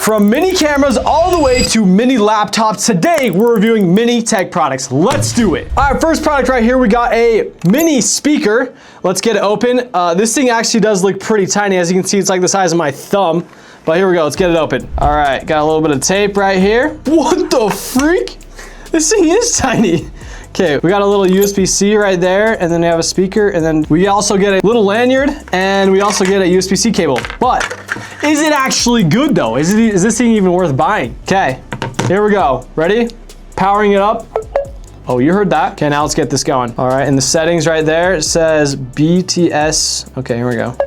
From mini cameras all the way to mini laptops, today we're reviewing mini tech products. Let's do it. All right, first product right here, we got a mini speaker. Let's get it open. This thing actually does look pretty tiny. As you can see, it's like the size of my thumb. But here we go, let's get it open. All right, got a little bit of tape right here. What the freak? This thing is tiny. Okay, we got a little USB-C right there, and then we have a speaker, and then we also get a little lanyard, and we also get a USB-C cable. But is it actually good though? Is this thing even worth buying? Okay, here we go. Ready? Powering it up. Oh, you heard that. Okay, now let's get this going. All right, in the settings right there, it says BTS. Okay, here we go.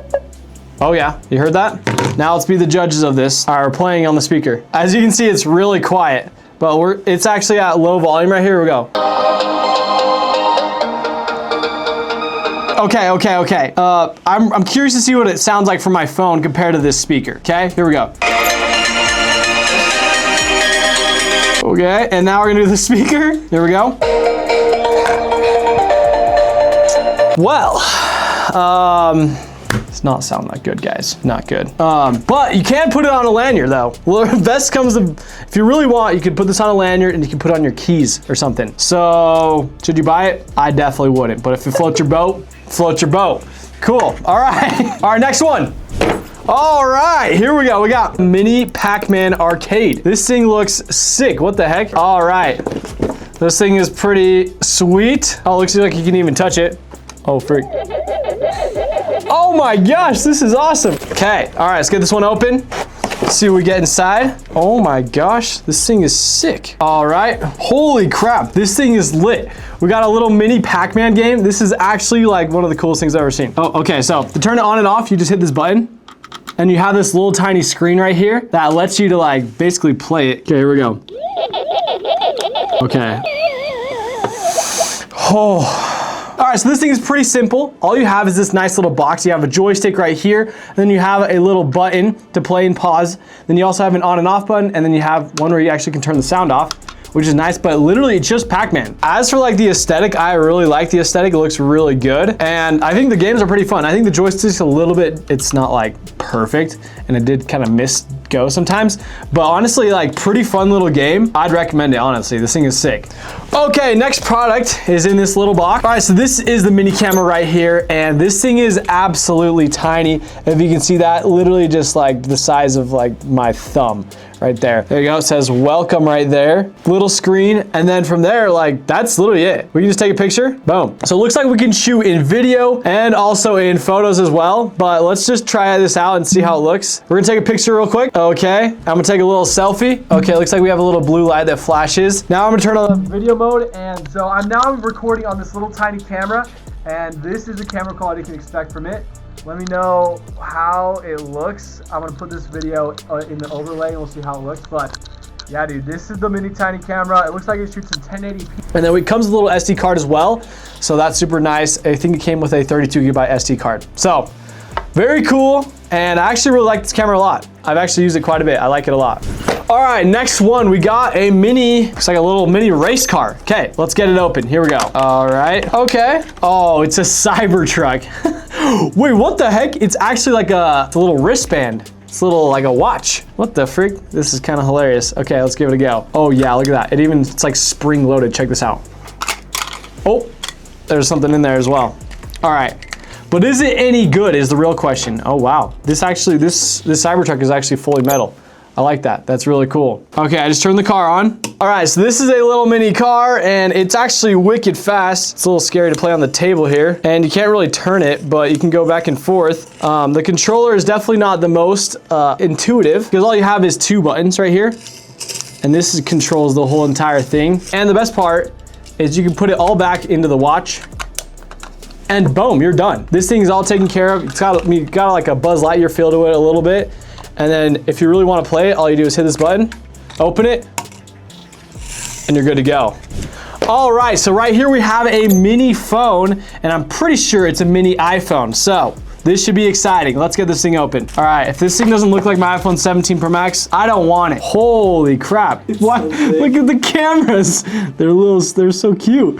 Oh yeah, you heard that? Now let's be the judges of this. All right, we're playing on the speaker. As you can see, it's really quiet, but it's actually at low volume right here. Here we go. Okay. I'm curious to see what it sounds like from my phone compared to this speaker. Okay, here we go. Okay, and now we're gonna do the speaker. Here we go. Well, it's not sounding that good, guys. Not good. But you can put it on a lanyard though. Well, best comes to, if you really want, you could put this on a lanyard and you can put it on your keys or something. So, should you buy it? I definitely wouldn't. But if it floats your boat, float your boat. Cool. All right. All right, next one. All right, here we go. We got Mini Pac-Man Arcade. This thing looks sick. What the heck? All right. This thing is pretty sweet. Oh, it looks like you can even touch it. Oh, freak. Oh my gosh, this is awesome. Okay, all right, let's get this one open. Let's see what we get inside. Oh my gosh, this thing is sick. All right, holy crap, this thing is lit. We got a little mini Pac-Man game. This is actually like one of the coolest things I've ever seen. Oh, okay, so to turn it on and off, you just hit this button and you have this little tiny screen right here that lets you to like basically play it. Okay, here we go. Okay. Oh. All right, so this thing is pretty simple. All you have is this nice little box. You have a joystick right here, and then you have a little button to play and pause. Then you also have an on and off button, and then you have one where you actually can turn the sound off, which is nice, but literally it's just Pac-Man. As for like the aesthetic, I really like the aesthetic. It looks really good. And I think the games are pretty fun. I think the joystick's a little bit, it's not like perfect, and it did kind of go sometimes, but honestly, like pretty fun little game. I'd recommend it, honestly. This thing is sick. Okay, next product is in this little box. All right, so this is the mini camera right here, and this thing is absolutely tiny. If you can see that, literally just like the size of like my thumb. Right there. There you go. It says welcome right there. Little screen. And then from there, like that's literally it. We can just take a picture. Boom. So it looks like we can shoot in video and also in photos as well. But let's just try this out and see how it looks. We're gonna take a picture real quick. Okay. I'm gonna take a little selfie. Okay. Looks like we have a little blue light that flashes. Now I'm gonna turn on the video mode. And so I'm now recording on this little tiny camera. And this is the camera quality you can expect from it. Let me know how it looks. I'm gonna put this video in the overlay and we'll see how it looks. But yeah, dude, this is the mini tiny camera. It looks like it shoots in 1080p. And then it comes with a little SD card as well. So that's super nice. I think it came with a 32 gigabyte SD card. So very cool. And I actually really like this camera a lot. I've actually used it quite a bit. I like it a lot. All right, next one, we got a mini, looks like a little mini race car. Okay, let's get it open. Here we go. All right, okay. Oh, it's a Cybertruck. Wait, what the heck? It's actually like it's a little wristband. It's a little like a watch. What the freak? This is kind of hilarious. Okay, let's give it a go. Oh yeah, look at that. It's like spring loaded. Check this out. Oh, there's something in there as well. All right. But is it any good is the real question. Oh wow, this Cybertruck is actually fully metal. I like that, that's really cool. Okay, I just turned the car on. All right, so this is a little mini car and it's actually wicked fast. It's a little scary to play on the table here and you can't really turn it, but you can go back and forth. The controller is definitely not the most intuitive because all you have is two buttons right here. And this controls the whole entire thing. And the best part is you can put it all back into the watch and boom, you're done. This thing is all taken care of. It's got like a Buzz Lightyear feel to it a little bit. And then if you really want to play it, all you do is hit this button, open it, and you're good to go. All right, so right here we have a mini phone, and I'm pretty sure it's a mini iPhone. So This should be exciting. Let's get this thing open. All right, if this thing doesn't look like my iPhone 17 Pro Max, I don't want it. Holy crap. What? Look at the cameras. They're so cute.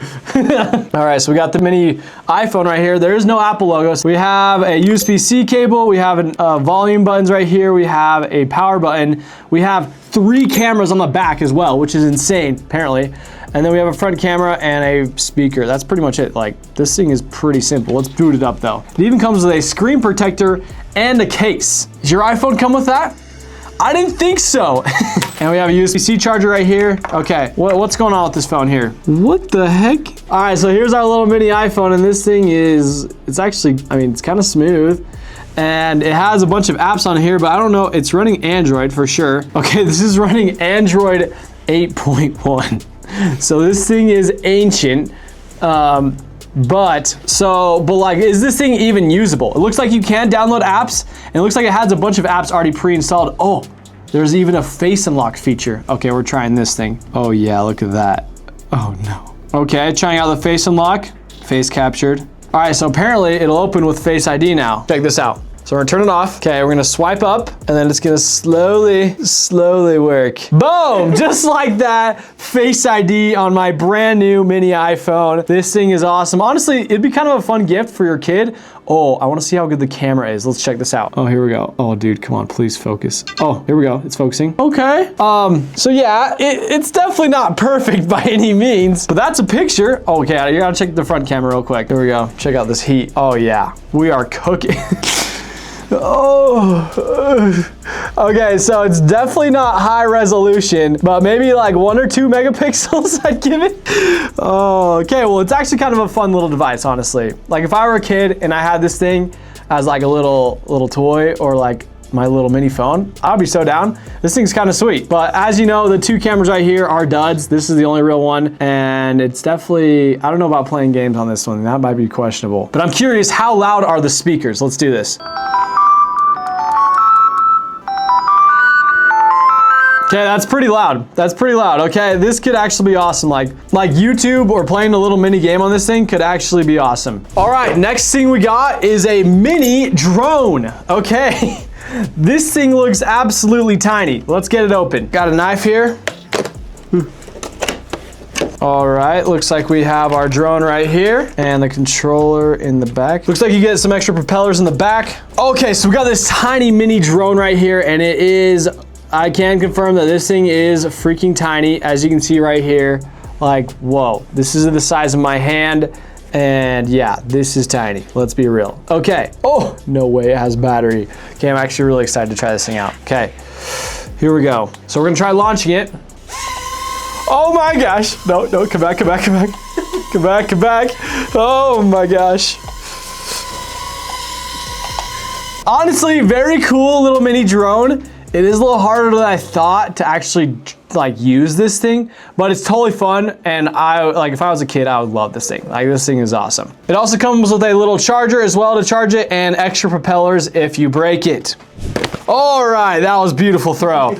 All right, so we got the mini iPhone right here. There is no Apple logo. So we have a USB-C cable. We have volume buttons right here. We have a power button. We have 3 cameras on the back as well, which is insane, apparently. And then we have a front camera and a speaker. That's pretty much it. Like, this thing is pretty simple. Let's boot it up though. It even comes with a screen protector and a case. Does your iPhone come with that? I didn't think so. And we have a USB-C charger right here. Okay, what's going on with this phone here? What the heck? All right, so here's our little mini iPhone, and this thing it's actually, I mean, it's kind of smooth. And it has a bunch of apps on here, but I don't know, it's running Android for sure. Okay, this is running Android 8.1. So this thing is ancient, but like, is this thing even usable? It looks like you can download apps, and it looks like it has a bunch of apps already pre-installed. Oh, there's even a face unlock feature. Okay, we're trying this thing. Oh yeah, look at that. Oh no. Okay, trying out the face unlock, face captured. All right, so apparently it'll open with Face ID now. Check this out. So we're gonna turn it off. Okay, we're gonna swipe up, and then it's gonna slowly work. Boom, just like that. Face ID on my brand new mini iPhone. This thing is awesome. Honestly, it'd be kind of a fun gift for your kid. Oh, I wanna see how good the camera is. Let's check this out. Oh, here we go. Oh, dude, come on, please focus. Oh, here we go, it's focusing. Okay, so yeah, it's definitely not perfect by any means, but that's a picture. Okay, you gotta check the front camera real quick. Here we go, check out this heat. Oh yeah, we are cooking. Oh, okay, so it's definitely not high resolution, but maybe like 1 or 2 megapixels I'd give it. Oh, okay, well, it's actually kind of a fun little device, honestly. Like, if I were a kid and I had this thing as like a little toy, or like my little mini phone, I'd be so down. This thing's kind of sweet. But as you know, the 2 cameras right here are duds. This is the only real one, and it's definitely, I don't know about playing games on this one. That might be questionable. But I'm curious, how loud are the speakers? Let's do this. Okay, that's pretty loud. That's pretty loud. Okay, this could actually be awesome. Like YouTube or playing a little mini game on this thing could actually be awesome. All right, next thing we got is a mini drone. Okay, this thing looks absolutely tiny. Let's get it open. Got a knife here. All right, looks like we have our drone right here and the controller in the back. Looks like you get some extra propellers in the back. Okay, so we got this tiny mini drone right here, and it is, I can confirm that this thing is freaking tiny. As you can see right here, like, whoa, this is the size of my hand. And yeah, this is tiny. Let's be real. Okay. Oh, no way it has battery. Okay, I'm actually really excited to try this thing out. Okay, here we go. So we're gonna try launching it. Oh my gosh. No, come back. Come back. Oh my gosh. Honestly, very cool little mini drone. It is a little harder than I thought to actually like use this thing, but it's totally fun, and if I was a kid, I would love this thing. Like, this thing is awesome. It also comes with a little charger as well to charge it, and extra propellers if you break it. All right, that was a beautiful throw.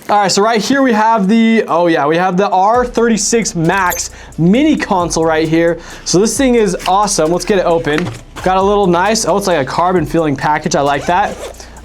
All right, so right here we have the, we have the R36 Max mini console right here. So this thing is awesome. Let's get it open. Got a little nice, it's like a carbon feeling package. I like that.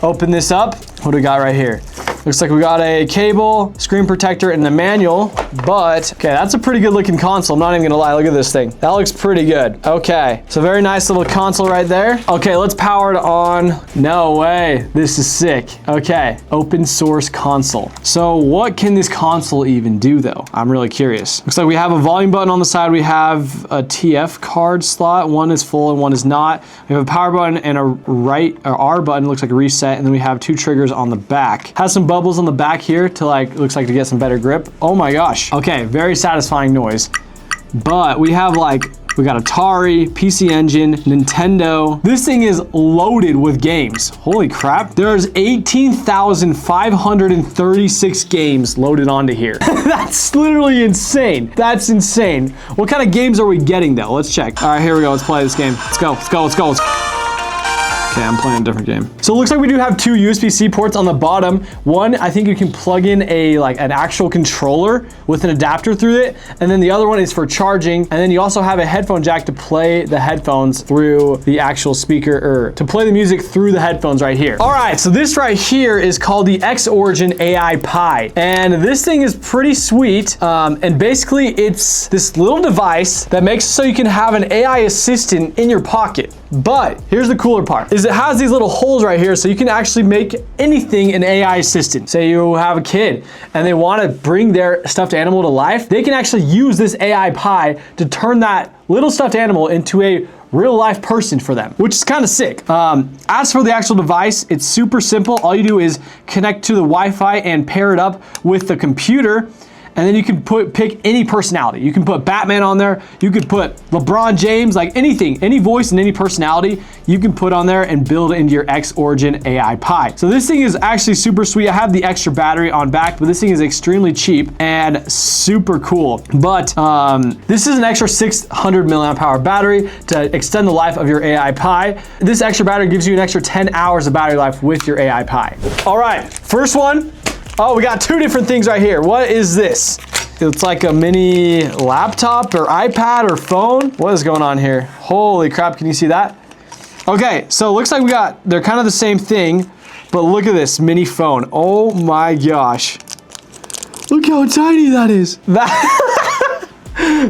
Open this up. What do we got right here? Looks like we got a cable, screen protector, and the manual, but okay, that's a pretty good looking console. I'm not even gonna lie, look at this thing. That looks pretty good. Okay, so very nice little console right there. Okay, let's power it on. No way, this is sick. Okay, open source console. So what can this console even do though? I'm really curious. Looks like we have a volume button on the side. We have a TF card slot. One is full and one is not. We have a power button and a R button, looks like a reset, and then we have 2 triggers on the back. Has some bubbles on the back here to looks like to get some better grip. Oh my gosh. Okay, very satisfying noise. But we got Atari, PC Engine, Nintendo. This thing is loaded with games. Holy crap. There's 18,536 games loaded onto here. That's literally insane. That's insane. What kind of games are we getting though? Let's check. All right, here we go. Let's play this game. Let's go. Okay, Okay, I'm playing a different game. So it looks like we do have two USB-C ports on the bottom. One, I think you can plug in an actual controller with an adapter through it. And then the other one is for charging. And then you also have a headphone jack to play the headphones through the actual speaker, or to play the music through the headphones right here. All right, so this right here is called the X-Origin AI Pi. And this thing is pretty sweet. And basically it's this little device that makes it so you can have an AI assistant in your pocket. But here's the cooler part, is it has these little holes right here so you can actually make anything an AI assistant. Say you have a kid and they want to bring their stuffed animal to life, they can actually use this AI Pi to turn that little stuffed animal into a real life person for them, which is kind of sick. As for the actual device, it's super simple. All you do is connect to the Wi-Fi and pair it up with the computer. And then you can pick any personality. You can put Batman on there. You could put LeBron James, like anything, any voice and any personality you can put on there and build into your X-Origin AI Pi. So this thing is actually super sweet. I have the extra battery on back, but this thing is extremely cheap and super cool. But this is an extra 600 milliamp hour battery to extend the life of your AI Pi. This extra battery gives you an extra 10 hours of battery life with your AI Pi. All right, first one. Oh, we got two different things right here. What is this? It's like a mini laptop or iPad or phone. What is going on here? Holy crap, can you see that? Okay, so it looks like they're kind of the same thing, but look at this mini phone. Oh my gosh. Look how tiny that is.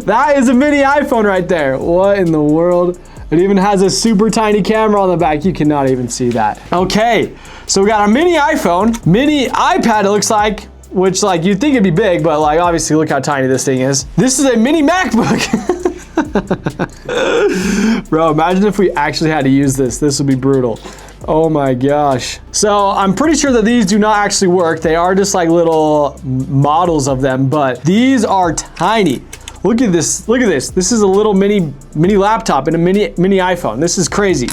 That is a mini iPhone right there. What in the world? It even has a super tiny camera on the back. You cannot even see that. Okay, so we got our mini iPhone, mini iPad it looks like, which like you'd think it'd be big, but like obviously look how tiny this thing is. This is a mini MacBook. Bro, imagine if we actually had to use this. This would be brutal. Oh my gosh. So I'm pretty sure that these do not actually work. They are just like little models of them, but these are tiny. Look at this, look at this. This is a little mini laptop and a mini iPhone. This is crazy.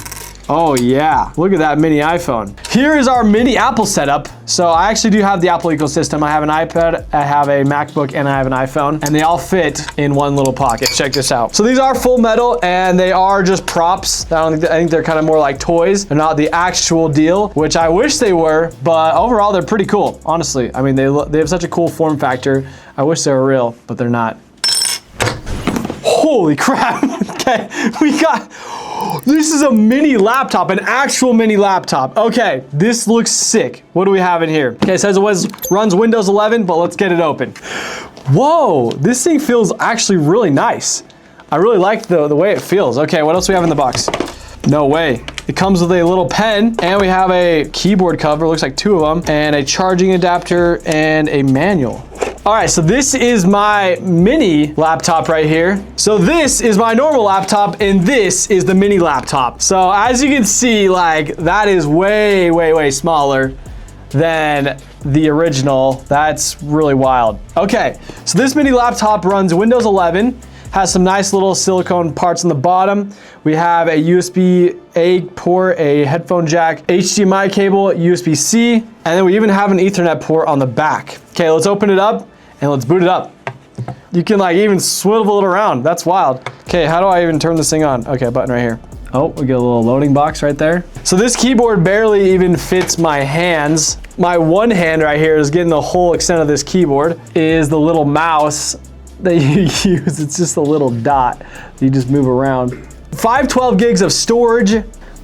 Oh yeah, look at that mini iPhone. Here is our mini Apple setup. So I actually do have the Apple ecosystem. I have an iPad, I have a MacBook, and I have an iPhone, and they all fit in one little pocket. Check this out. So these are full metal, and they are just props. I think they're kind of more like toys. They're not the actual deal, which I wish they were, but overall they're pretty cool, honestly. I mean, they have such a cool form factor. I wish they were real, but they're not. Holy crap. Okay, we got, this is a mini laptop, an actual mini laptop. Okay, this looks sick. What do we have in here? Okay, it says it runs Windows 11, but let's get it open. Whoa, this thing feels actually really nice. I really like the way it feels. Okay, what else do we have in the box? No way. It comes with a little pen, and we have a keyboard cover, looks like two of them, and a charging adapter and a manual. All right, so this is my mini laptop right here. So this is my normal laptop, and this is the mini laptop. So as you can see, like that is way, way, way smaller than the original. That's really wild. Okay, so this mini laptop runs Windows 11, has some nice little silicone parts on the bottom. We have a USB-A port, a headphone jack, HDMI cable, USB-C, and then we even have an Ethernet port on the back. Okay, let's open it up and let's boot it up. You can like even swivel it around. That's wild. Okay, how do I even turn this thing on? Okay, button right here. Oh, we get a little loading box right there. So this keyboard barely even fits my hands. My one hand right here is getting the whole extent of this keyboard. Is the little mouse that you use. It's just a little dot that you just move around. 512 gigs of storage.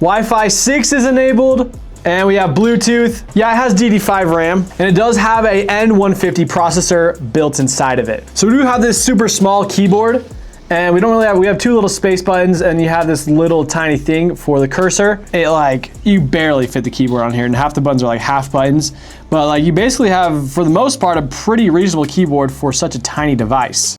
Wi-Fi 6 is enabled. And we have Bluetooth. Yeah, it has DD5 RAM, and it does have a N150 processor built inside of it. So we do have this super small keyboard, and we have two little space buttons, and you have this little tiny thing for the cursor. You barely fit the keyboard on here, and half the buttons are like half buttons. But like you basically have, for the most part, a pretty reasonable keyboard for such a tiny device.